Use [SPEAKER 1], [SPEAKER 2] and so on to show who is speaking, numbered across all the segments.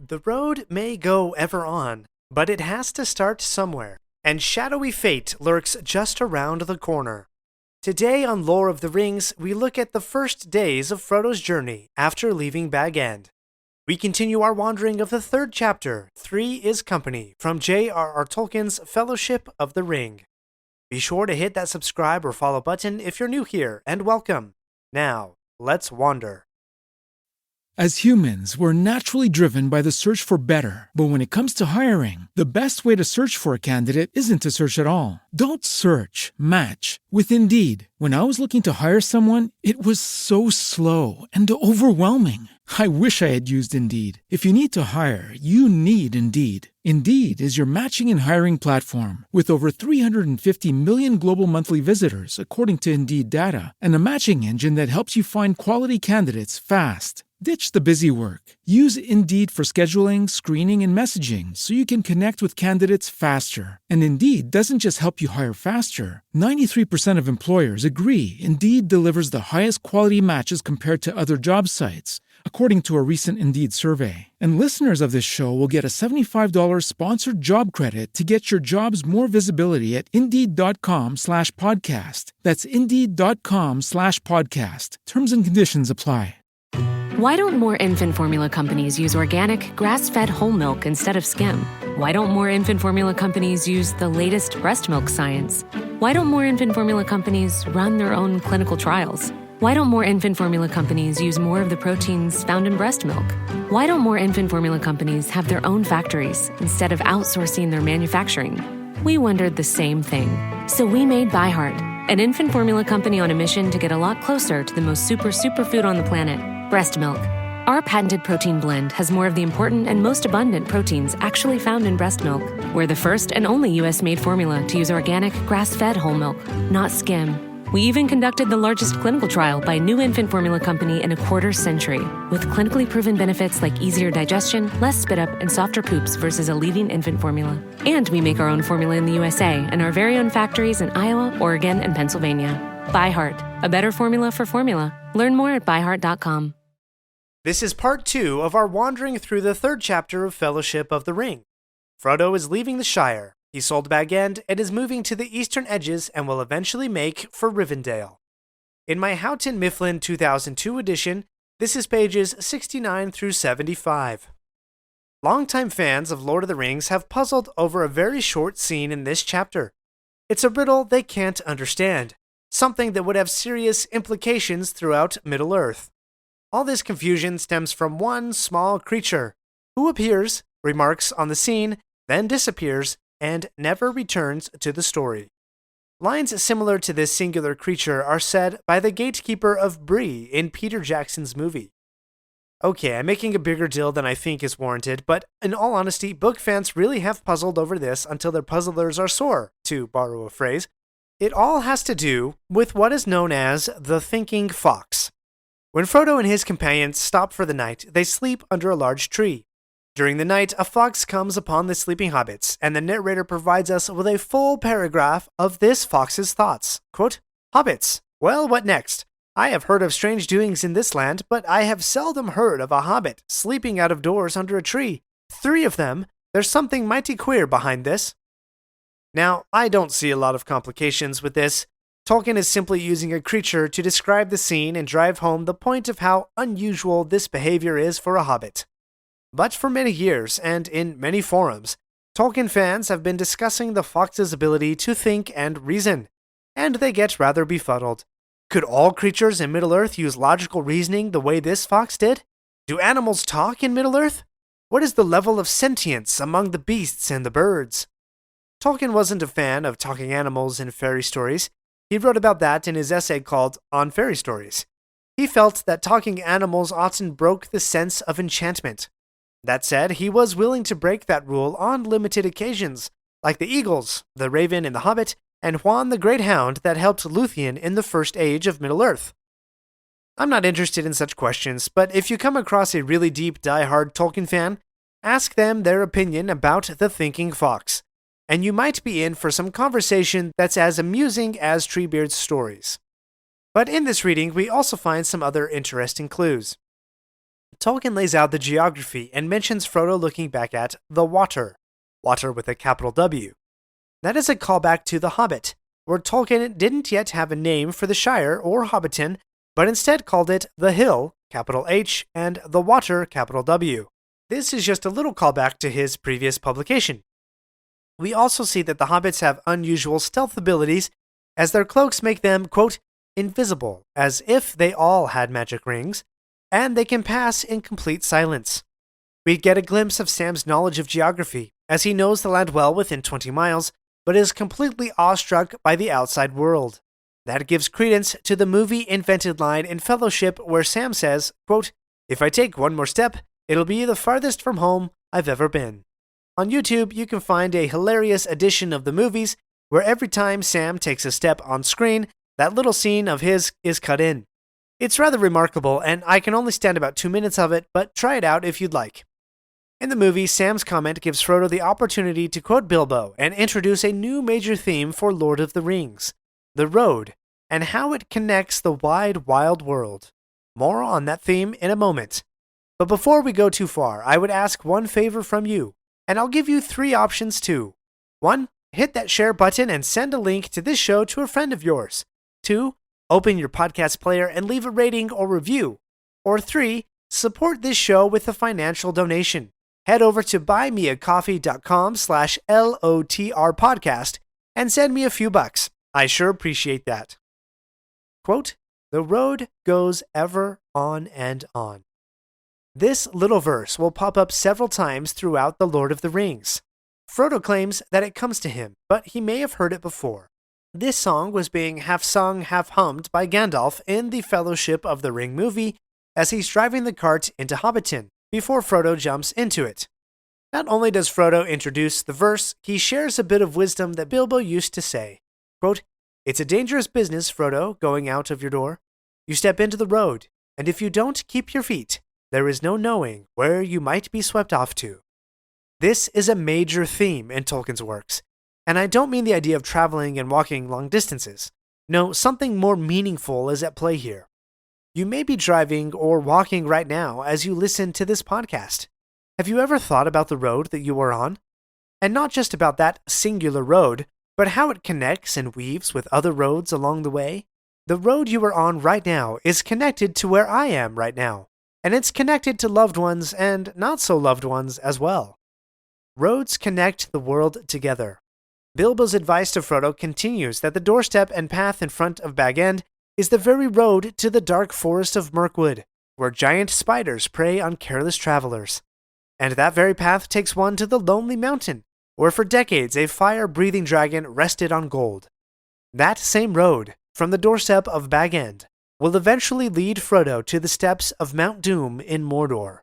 [SPEAKER 1] The road may go ever on, but it has to start somewhere, and shadowy fate lurks just around the corner. Today on Lore of the Rings, we look at the first days of Frodo's journey after leaving Bag End. We continue our wandering of the third chapter, Three is Company, from JRR Tolkien's Fellowship of the Ring. Be sure to hit that subscribe or follow button if you're new here, and welcome. Now, let's wander.
[SPEAKER 2] As humans, we're naturally driven by the search for better. But when it comes to hiring, the best way to search for a candidate isn't to search at all. Don't search, match with Indeed. When I was looking to hire someone, it was so slow and overwhelming. I wish I had used Indeed. If you need to hire, you need Indeed. Indeed is your matching and hiring platform with over 350 million global monthly visitors, according to Indeed data, and a matching engine that helps you find quality candidates fast. Ditch the busy work. Use Indeed for scheduling, screening, and messaging so you can connect with candidates faster. And Indeed doesn't just help you hire faster. 93% of employers agree Indeed delivers the highest quality matches compared to other job sites, according to a recent Indeed survey. And listeners of this show will get a $75 sponsored job credit to get your jobs more visibility at Indeed.com/podcast. That's Indeed.com/podcast. Terms and conditions apply.
[SPEAKER 3] Why don't more infant formula companies use organic, grass-fed whole milk instead of skim? Why don't more infant formula companies use the latest breast milk science? Why don't more infant formula companies run their own clinical trials? Why don't more infant formula companies use more of the proteins found in breast milk? Why don't more infant formula companies have their own factories instead of outsourcing their manufacturing? We wondered the same thing. So we made ByHeart, an infant formula company on a mission to get a lot closer to the most superfood on the planet, breast milk. Our patented protein blend has more of the important and most abundant proteins actually found in breast milk. We're the first and only US-made formula to use organic, grass-fed whole milk, not skim. We even conducted the largest clinical trial by a new infant formula company in a quarter-century, with clinically proven benefits like easier digestion, less spit-up, and softer poops versus a leading infant formula. And we make our own formula in the USA and our very own factories in Iowa, Oregon, and Pennsylvania. ByHeart, a better formula for formula. Learn more at byheart.com.
[SPEAKER 1] This is part 2 of our wandering through the third chapter of Fellowship of the Ring. Frodo is leaving the Shire. He sold Bag End and is moving to the eastern edges and will eventually make for Rivendell. In my Houghton Mifflin 2002 edition, this is pages 69 through 75. Longtime fans of Lord of the Rings have puzzled over a very short scene in this chapter. It's a riddle they can't understand, something that would have serious implications throughout Middle-earth. All this confusion stems from one small creature, who appears, remarks on the scene, then disappears, and never returns to the story. Lines similar to this singular creature are said by the gatekeeper of Bree in Peter Jackson's movie. Okay, I'm making a bigger deal than I think is warranted, but in all honesty, book fans really have puzzled over this until their puzzlers are sore, to borrow a phrase. It all has to do with what is known as the thinking fox. When Frodo and his companions stop for the night, they sleep under a large tree. During the night, a fox comes upon the sleeping hobbits, and the narrator provides us with a full paragraph of this fox's thoughts. Quote, "Hobbits, well, what next? I have heard of strange doings in this land, but I have seldom heard of a hobbit sleeping out of doors under a tree. 3 of them. There's something mighty queer behind this." Now, I don't see a lot of complications with this. Tolkien is simply using a creature to describe the scene and drive home the point of how unusual this behavior is for a hobbit. But for many years, and in many forums, Tolkien fans have been discussing the fox's ability to think and reason, and they get rather befuddled. Could all creatures in Middle-earth use logical reasoning the way this fox did? Do animals talk in Middle-earth? What is the level of sentience among the beasts and the birds? Tolkien wasn't a fan of talking animals in fairy stories. He wrote about that in his essay called On Fairy Stories. He felt that talking animals often broke the sense of enchantment. That said, he was willing to break that rule on limited occasions, like the eagles, the raven in The Hobbit, and Huan the Great Hound that helped Luthien in the First Age of Middle-earth. I'm not interested in such questions, but if you come across a really deep, die-hard Tolkien fan, ask them their opinion about the thinking fox, and you might be in for some conversation that's as amusing as Treebeard's stories. But in this reading, we also find some other interesting clues. Tolkien lays out the geography and mentions Frodo looking back at the water, water with a capital W. That is a callback to The Hobbit, where Tolkien didn't yet have a name for the Shire or Hobbiton, but instead called it the Hill, capital H, and the Water, capital W. This is just a little callback to his previous publication. We also see that the hobbits have unusual stealth abilities, as their cloaks make them, quote, invisible, as if they all had magic rings, and they can pass in complete silence. We get a glimpse of Sam's knowledge of geography, as he knows the land well within 20 miles, but is completely awestruck by the outside world. That gives credence to the movie-invented line in Fellowship where Sam says, quote, if I take one more step, it'll be the farthest from home I've ever been. On YouTube, you can find a hilarious edition of the movies where every time Sam takes a step on screen, that little scene of his is cut in. It's rather remarkable, and I can only stand about 2 minutes of it, but try it out if you'd like. In the movie, Sam's comment gives Frodo the opportunity to quote Bilbo and introduce a new major theme for Lord of the Rings, the road, and how it connects the wide, wild world. More on that theme in a moment. But before we go too far, I would ask one favor from you, and I'll give you 3 options too. 1. Hit that share button and send a link to this show to a friend of yours. 2. Open your podcast player and leave a rating or review. Or 3. Support this show with a financial donation. Head over to buymeacoffee.com/LOTR podcast and send me a few bucks. I sure appreciate that. Quote, the road goes ever on and on. This little verse will pop up several times throughout The Lord of the Rings. Frodo claims that it comes to him, but he may have heard it before. This song was being half sung, half hummed by Gandalf in the Fellowship of the Ring movie as he's driving the cart into Hobbiton before Frodo jumps into it. Not only does Frodo introduce the verse, he shares a bit of wisdom that Bilbo used to say. Quote, it's a dangerous business, Frodo, going out of your door. You step into the road, and if you don't keep your feet, there is no knowing where you might be swept off to. This is a major theme in Tolkien's works, and I don't mean the idea of traveling and walking long distances. No, something more meaningful is at play here. You may be driving or walking right now as you listen to this podcast. Have you ever thought about the road that you are on? And not just about that singular road, but how it connects and weaves with other roads along the way? The road you are on right now is connected to where I am right now, and it's connected to loved ones and not so loved ones as well. Roads connect the world together. Bilbo's advice to Frodo continues that the doorstep and path in front of Bag End is the very road to the dark forest of Mirkwood, where giant spiders prey on careless travelers. And that very path takes one to the Lonely Mountain, where for decades a fire-breathing dragon rested on gold. That same road, from the doorstep of Bag End, will eventually lead Frodo to the steps of Mount Doom in Mordor.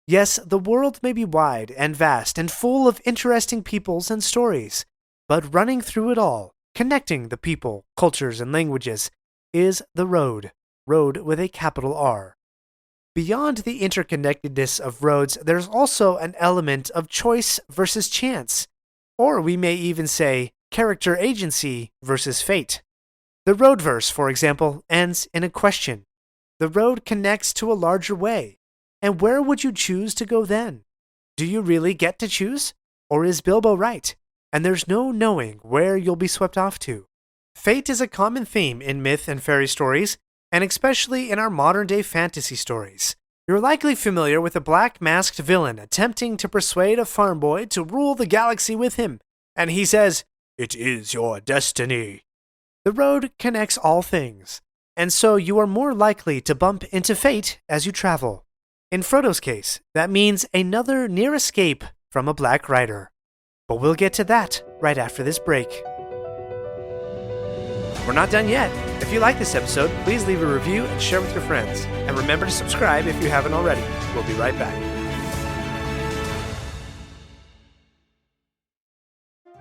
[SPEAKER 1] Yes, the world may be wide and vast and full of interesting peoples and stories, but running through it all, connecting the people, cultures, and languages, is the road with a capital R. Beyond the interconnectedness of roads, there's also an element of choice versus chance, or we may even say character agency versus fate. The road verse, for example, ends in a question. The road connects to a larger way, and where would you choose to go then? Do you really get to choose? Or is Bilbo right, and there's no knowing where you'll be swept off to? Fate is a common theme in myth and fairy stories, and especially in our modern-day fantasy stories. You're likely familiar with a black-masked villain attempting to persuade a farm boy to rule the galaxy with him, and he says, "It is your destiny." The road connects all things, and so you are more likely to bump into fate as you travel. In Frodo's case, that means another near escape from a Black Rider. But we'll get to that right after this break. We're not done yet. If you like this episode, please leave a review and share with your friends. And remember to subscribe if you haven't already. We'll be right back.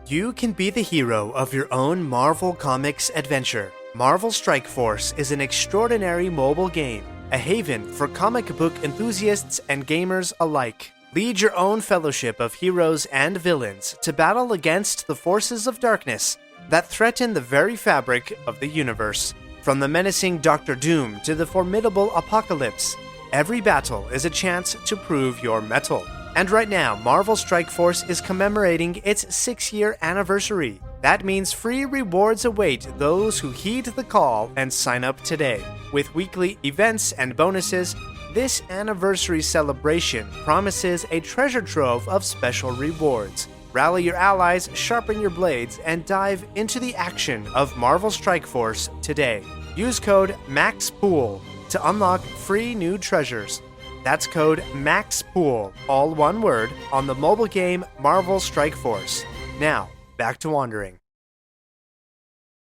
[SPEAKER 1] You can be the hero of your own Marvel Comics adventure. Marvel Strike Force is an extraordinary mobile game, a haven for comic book enthusiasts and gamers alike. Lead your own fellowship of heroes and villains to battle against the forces of darkness that threaten the very fabric of the universe. From the menacing Doctor Doom to the formidable Apocalypse, every battle is a chance to prove your mettle. And right now, Marvel Strike Force is commemorating its 6-year anniversary. That means free rewards await those who heed the call and sign up today. With weekly events and bonuses, this anniversary celebration promises a treasure trove of special rewards. Rally your allies, sharpen your blades, and dive into the action of Marvel Strike Force today. Use code MAXPOOL to unlock free new treasures. That's code MAXPOOL, all one word, on the mobile game Marvel Strike Force. Now, back to wandering.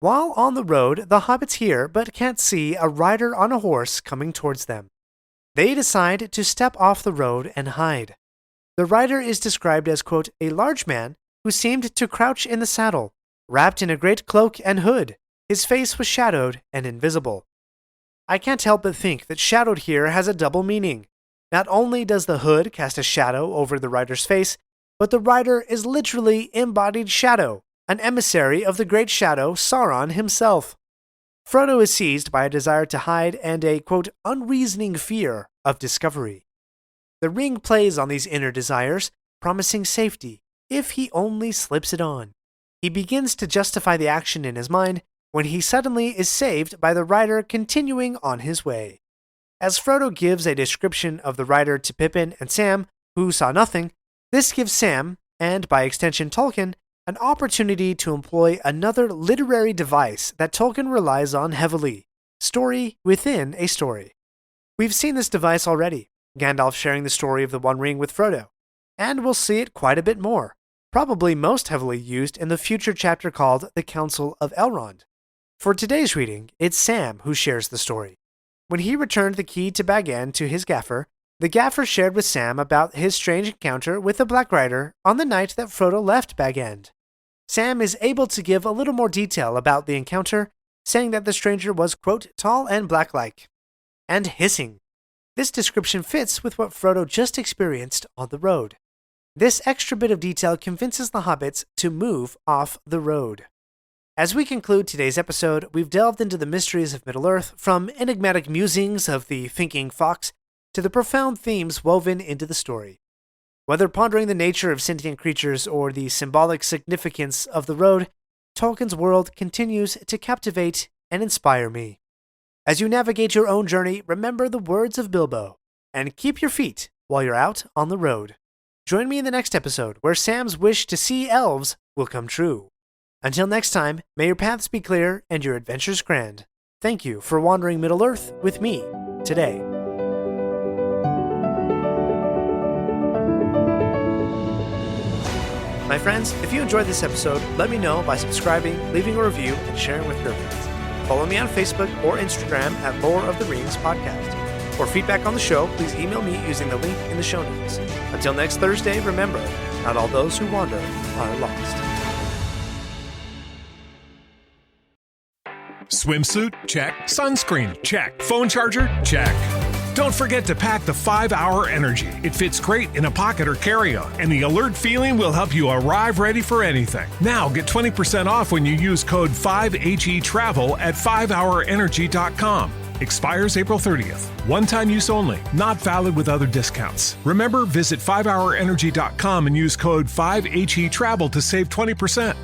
[SPEAKER 1] While on the road, the hobbits hear but can't see a rider on a horse coming towards them. They decide to step off the road and hide. The rider is described as, quote, a large man who seemed to crouch in the saddle, wrapped in a great cloak and hood. His face was shadowed and invisible. I can't help but think that shadowed here has a double meaning. Not only does the hood cast a shadow over the rider's face, but the rider is literally embodied shadow, an emissary of the great shadow Sauron himself. Frodo is seized by a desire to hide and a, quote, unreasoning fear of discovery. The ring plays on these inner desires, promising safety, if he only slips it on. He begins to justify the action in his mind when he suddenly is saved by the rider continuing on his way. As Frodo gives a description of the rider to Pippin and Sam, who saw nothing, this gives Sam, and by extension Tolkien, an opportunity to employ another literary device that Tolkien relies on heavily: story within a story. We've seen this device already, Gandalf sharing the story of the One Ring with Frodo, and we'll see it quite a bit more, probably most heavily used in the future chapter called The Council of Elrond. For today's reading, it's Sam who shares the story. When he returned the key to Bag End to his gaffer, the gaffer shared with Sam about his strange encounter with the Black Rider on the night that Frodo left Bag End. Sam is able to give a little more detail about the encounter, saying that the stranger was, quote, tall and black-like, and hissing. This description fits with what Frodo just experienced on the road. This extra bit of detail convinces the hobbits to move off the road. As we conclude today's episode, we've delved into the mysteries of Middle-earth, from enigmatic musings of the thinking fox to the profound themes woven into the story. Whether pondering the nature of sentient creatures or the symbolic significance of the road, Tolkien's world continues to captivate and inspire me. As you navigate your own journey, remember the words of Bilbo, and keep your feet while you're out on the road. Join me in the next episode, where Sam's wish to see elves will come true. Until next time, may your paths be clear and your adventures grand. Thank you for wandering Middle-earth with me today. My friends, if you enjoyed this episode, let me know by subscribing, leaving a review, and sharing with your friends. Follow me on Facebook or Instagram at Lore of the Rings Podcast. For feedback on the show, please email me using the link in the show notes. Until next Thursday, remember, not all those who wander are lost.
[SPEAKER 4] Swimsuit? Check. Sunscreen? Check. Phone charger? Check. Don't forget to pack the 5-Hour Energy. It fits great in a pocket or carry-on, and the alert feeling will help you arrive ready for anything. Now get 20% off when you use code 5HETRAVEL at 5hourenergy.com. Expires April 30th. One-time use only. Not valid with other discounts. Remember, visit 5hourenergy.com and use code 5HETRAVEL to save 20%.